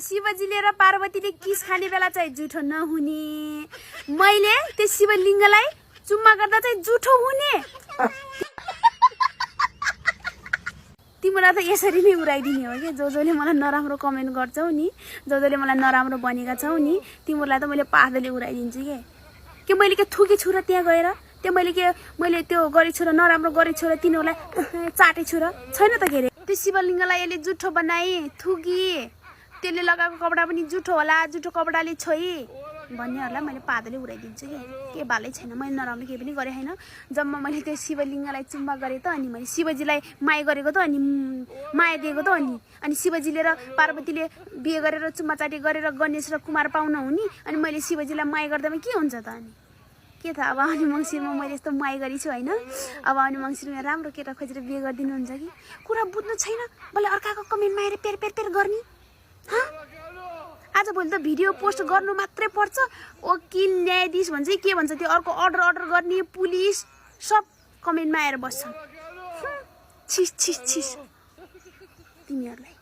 शिवजीले र पार्वतीले किस खाने बेला चाहिँ जुठो नहुने, मैले त्यो शिवलिङ्गलाई चुम्मा गर्दा चाहिँ जुठो हुने। तिमीलाई त यसरी नै उडाइदिने हो कि जसले मलाई नराम्रो कमेन्ट गर्छौ नि, जसले मलाई नराम्रो भनेका छौ नि, तिमीलाई त मैले पार्दले उडाइदिन्छु के मैले के थुके छु र त्यहाँ गएर मैले त्यो गरेछु र नराम्रो गरेछु र तिनीहरूलाई चाटेछु र छैन त के रे। त्यो शिवलिङ्गलाई यसले जुठो बनाए, थुकी, त्यसले लगाएको कपडा पनि जुठो होला, जुठो कपडाले छोई भन्नेहरूलाई मैले पादले उडाइदिन्छु के बालै छैन। मैले नराम्रो केही पनि गरेँ होइन। जम्मा मैले त्यो शिवलिङ्गलाई चुम्मा गरेँ त, अनि मैले शिवजीलाई माया गरेको त, अनि माया दिएको त, अनि शिवजीले र पार्वतीले बिहे गरेर चुम्मा चाटी गरेर गणेश र कुमार पाउन हुने, अनि मैले शिवजीलाई माया गर्दामा के हुन्छ त। अनि के थाहा, अब आउने मङ्सिरमा मैले यस्तो माया गरेछु होइन, अब आउने मङ्सिरमा राम्रो केटा खोजेर बिहे गरिदिनुहुन्छ कि। कुरा बुझ्नु छैन, बल्ल अर्काको कमेन्टमा आएर पेर पेर पेर गर्ने। आजभोलि त भिडियो पोस्ट गर्नु मात्रै पर्छ, वकिल न्यायाधीश भन्छ के भन्छ त्यो अर्को अर्डर गर्ने पुलिस सब कमेन्टमा आएर बस्छन्। छिस छिस छिस तिमीहरूलाई।